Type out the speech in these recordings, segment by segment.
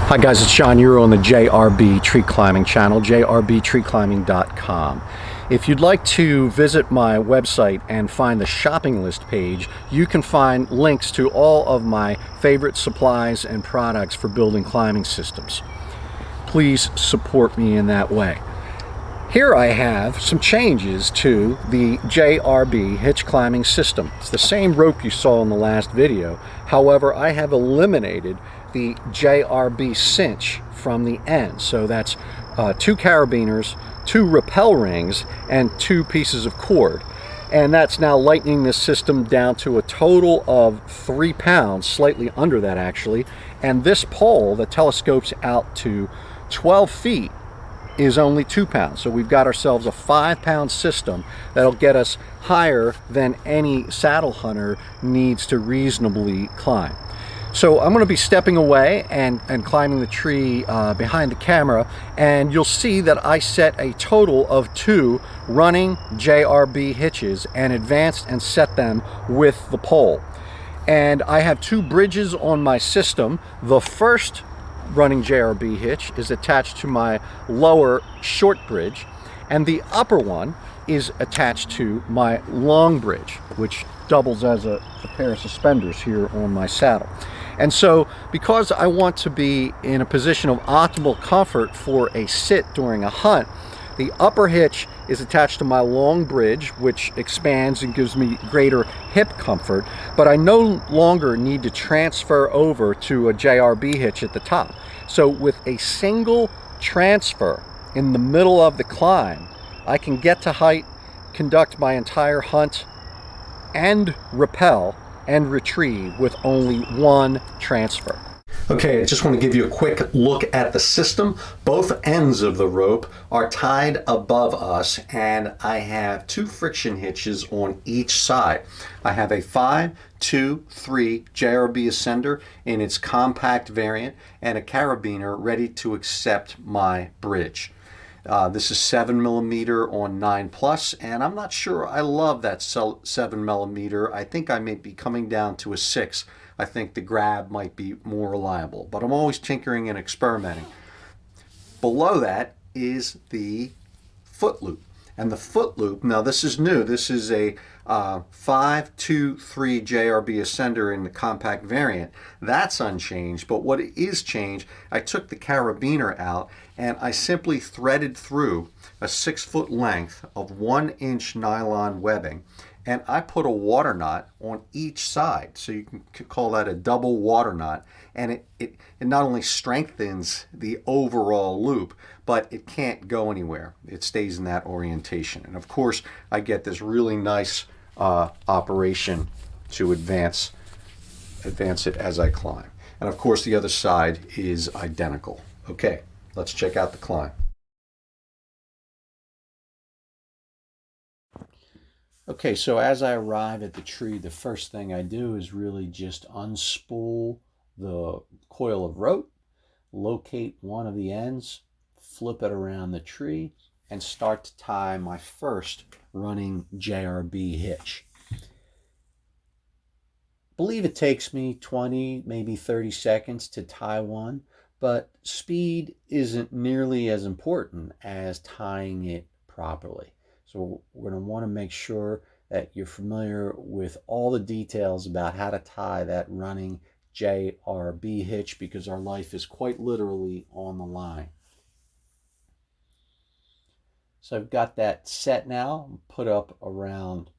Hi guys, it's John. You're on the JRB Tree Climbing channel, jrbtreeclimbing.com. If you'd like to visit my website and find the shopping list page, you can find links to all of my favorite supplies and products for building climbing systems. Please support me in that way. Here I have some changes to the JRB Hitch climbing system. It's the same rope you saw in the last video. However, I have eliminated the JRB cinch from the end. So that's 2 carabiners, 2 Repel rings, and 2 pieces of cord. And that's now lightening this system down to a total of 3 pounds, slightly under that actually. And this pole that telescopes out to 12 feet is only 2 pounds. So we've got ourselves a 5-pound system that'll get us higher than any saddle hunter needs to reasonably climb. So I'm going to be stepping away and climbing the tree behind the camera, and you'll see that I set a total of 2 running JRB hitches and advanced and set them with the pole. And I have 2 bridges on my system. The first running JRB hitch is attached to my lower short bridge, and the upper one is attached to my long bridge, which doubles as a pair of suspenders here on my saddle. And so because I want to be in a position of optimal comfort for a sit during a hunt, the upper hitch is attached to my long bridge, which expands and gives me greater hip comfort, but I no longer need to transfer over to a JRB hitch at the top. So with a single transfer in the middle of the climb, I can get to height, conduct my entire hunt, and rappel and retrieve with only 1 transfer. Okay, I just want to give you a quick look at the system. Both ends of the rope are tied above us, and I have 2 friction hitches on each side. I have a 5, 2, 3 JRB ascender in its compact variant and a carabiner ready to accept my bridge. This is 7mm on 9+, and I'm not sure I love that 7mm. I think I may be coming down to a 6. I think the grab might be more reliable, but I'm always tinkering and experimenting. Below that is the foot loop. And the foot loop, now this is new. This is a 5, 2, 3 JRB ascender in the compact variant. That's unchanged, but what is changed, I took the carabiner out and I simply threaded through a 6-foot length of 1-inch nylon webbing, and I put a water knot on each side. So you can call that a double water knot, and it not only strengthens the overall loop, but it can't go anywhere. It stays in that orientation. And of course, I get this really nice operation to advance it as I climb. And of course, the other side is identical. Okay, let's check out the climb. Okay, so as I arrive at the tree, the first thing I do is really just unspool the coil of rope, locate one of the ends, flip it around the tree, and start to tie my first running JRB hitch. I believe it takes me 20, maybe 30 seconds to tie one, but speed isn't nearly as important as tying it properly. So we're going to want to make sure that you're familiar with all the details about how to tie that running JRB hitch, because our life is quite literally on the line. So I've got that set now, put up around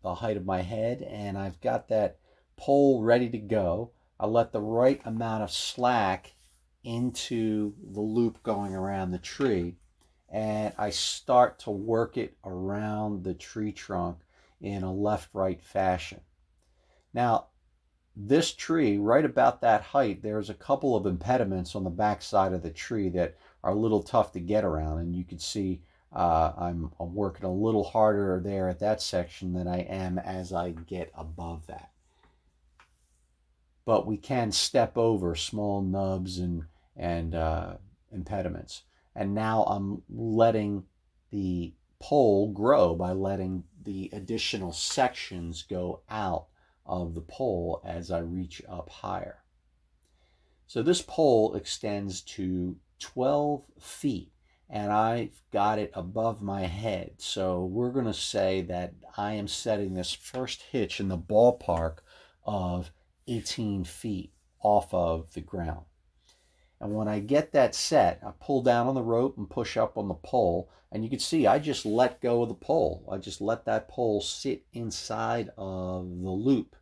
the height of my head, and I've got that pole ready to go. I let the right amount of slack into the loop going around the tree, and I start to work it around the tree trunk in a left-right fashion. Now, this tree, right about that height, there's a couple of impediments on the back side of the tree that are a little tough to get around, and you can see I'm working a little harder there at that section than I am as I get above that. But we can step over small nubs and impediments. And now I'm letting the pole grow by letting the additional sections go out of the pole as I reach up higher. So this pole extends to 12 feet and I've got it above my head. So we're going to say that I am setting this first hitch in the ballpark of 18 feet off of the ground. And when I get that set, I pull down on the rope and push up on the pole. And you can see I just let go of the pole. I just let that pole sit inside of the loop.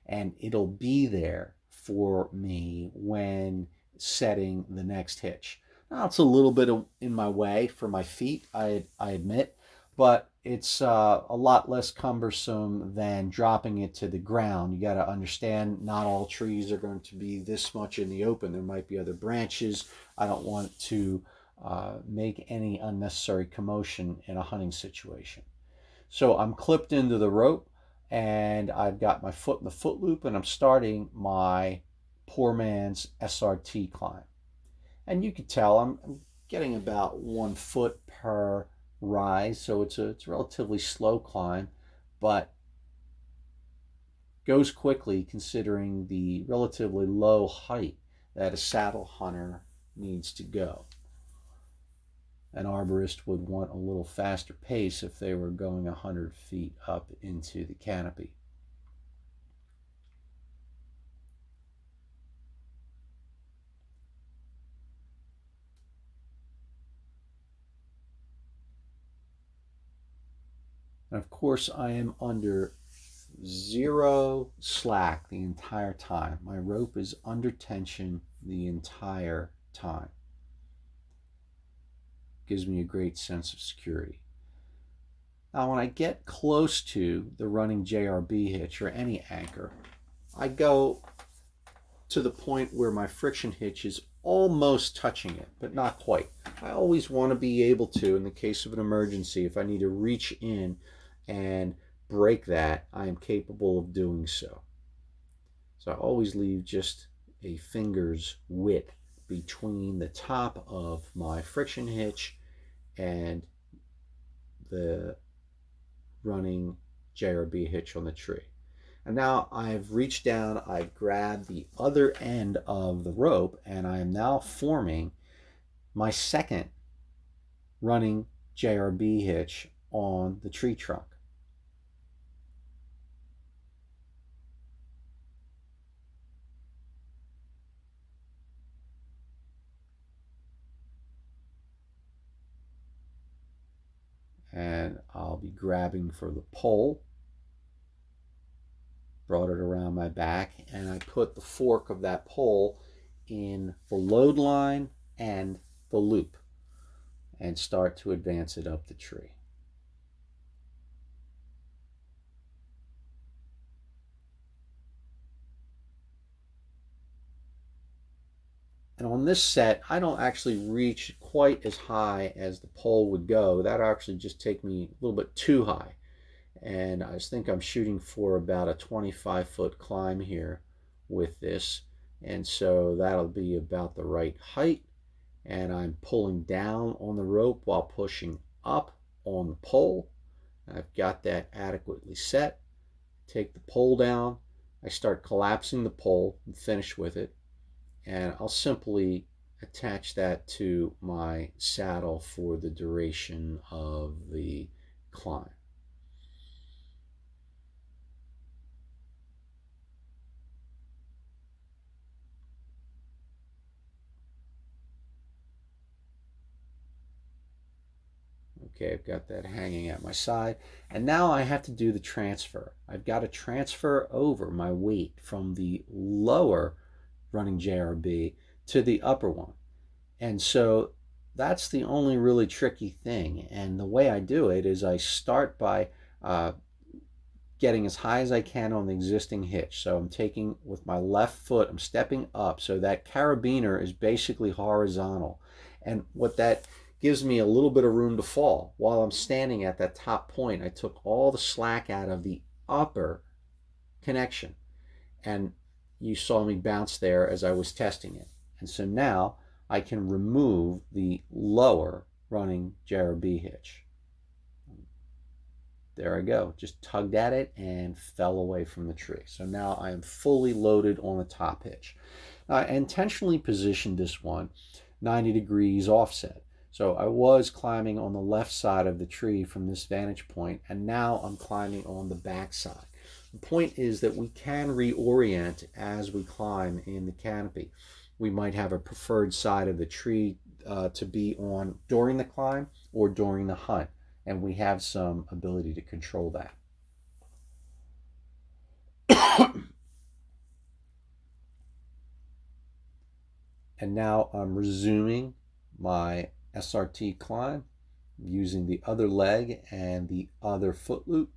And it'll be there for me when setting the next hitch. Now, it's a little bit in my way for my feet, I admit, but it's a lot less cumbersome than dropping it to the ground. You got to understand, not all trees are going to be this much in the open. There might be other branches. I don't want to make any unnecessary commotion in a hunting situation. So I'm clipped into the rope and I've got my foot in the foot loop and I'm starting my poor man's SRT climb. And you can tell I'm getting about 1 foot per rise, so it's a relatively slow climb, but goes quickly considering the relatively low height that a saddle hunter needs to go. An arborist would want a little faster pace if they were going 100 feet up into the canopy. And of course, I am under zero slack the entire time. My rope is under tension the entire time. Gives me a great sense of security. Now, when I get close to the running JRB hitch or any anchor, I go to the point where my friction hitch is almost touching it, but not quite. I always want to be able to, in the case of an emergency, if I need to reach in and break that, I am capable of doing so. So I always leave just a finger's width between the top of my friction hitch and the running JRB hitch on the tree. And now I've reached down, I've grabbed the other end of the rope, and I am now forming my second running JRB hitch on the tree trunk. And I'll be grabbing for the pole, brought it around my back, and I put the fork of that pole in the load line and the loop and start to advance it up the tree. And on this set, I don't actually reach quite as high as the pole would go. That actually just take me a little bit too high. And I think I'm shooting for about a 25-foot climb here with this. And so that'll be about the right height. And I'm pulling down on the rope while pushing up on the pole. I've got that adequately set. Take the pole down. I start collapsing the pole and finish with it. And I'll simply attach that to my saddle for the duration of the climb. Okay, I've got that hanging at my side. And now I have to do the transfer. I've got to transfer over my weight from the lower running JRB to the upper one. And so that's the only really tricky thing. And the way I do it is I start by getting as high as I can on the existing hitch. So I'm taking with my left foot, I'm stepping up so that carabiner is basically horizontal. And what that gives me a little bit of room to fall. While I'm standing at that top point, I took all the slack out of the upper connection. And you saw me bounce there as I was testing it. And so now I can remove the lower running JRB hitch. There I go, just tugged at it and fell away from the tree. So now I am fully loaded on the top hitch. I intentionally positioned this one 90 degrees offset. So I was climbing on the left side of the tree from this vantage point, and now I'm climbing on the back side. The point is that we can reorient as we climb in the canopy. We might have a preferred side of the tree to be on during the climb or during the hunt, and we have some ability to control that. And now I'm resuming my SRT climb using the other leg and the other foot loop.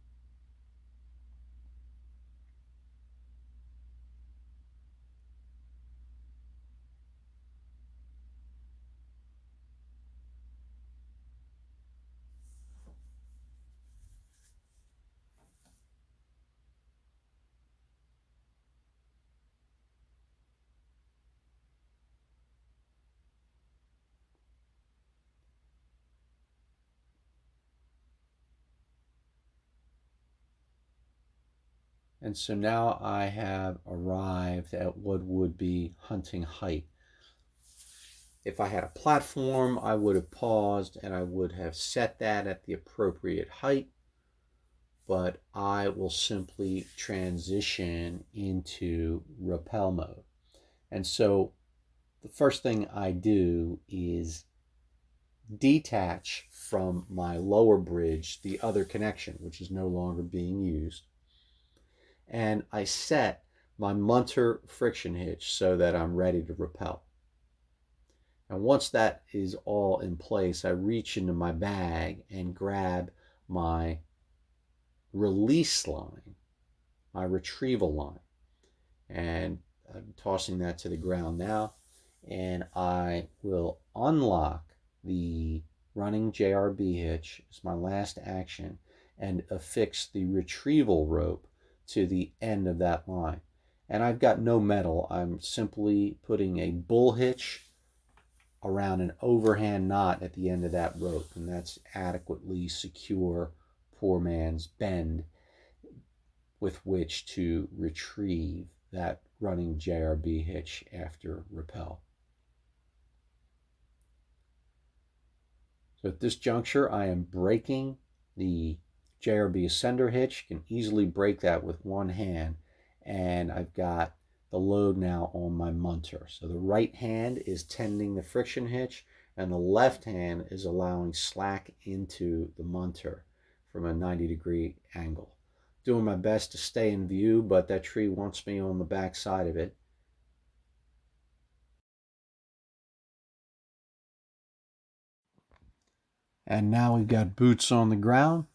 And so now I have arrived at what would be hunting height. If I had a platform, I would have paused and I would have set that at the appropriate height, but I will simply transition into repel mode. And so the first thing I do is detach from my lower bridge the other connection, which is no longer being used. And I set my Munter friction hitch so that I'm ready to repel. And once that is all in place, I reach into my bag and grab my release line, my retrieval line. And I'm tossing that to the ground now. And I will unlock the running JRB hitch as my last action and affix the retrieval rope to the end of that line. And I've got no metal. I'm simply putting a bull hitch around an overhand knot at the end of that rope, and that's adequately secure poor man's bend with which to retrieve that running JRB hitch after repel. So at this juncture, I am breaking the JRB ascender hitch. You can easily break that with one hand, and I've got the load now on my Munter. So the right hand is tending the friction hitch, and the left hand is allowing slack into the Munter from a 90-degree angle. Doing my best to stay in view, but that tree wants me on the back side of it. And now we've got boots on the ground.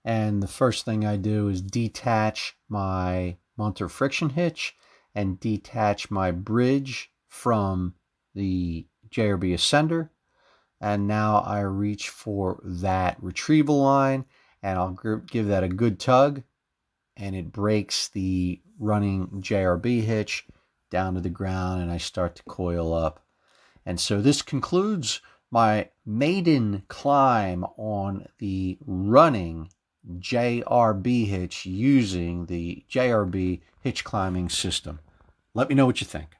And the first thing I do is detach my Munter friction hitch and detach my bridge from the JRB ascender. And now I reach for that retrieval line, and I'll give that a good tug, and it breaks the running JRB hitch down to the ground, and I start to coil up. And so this concludes my maiden climb on the running JRB hitch using the JRB hitch climbing system. Let me know what you think.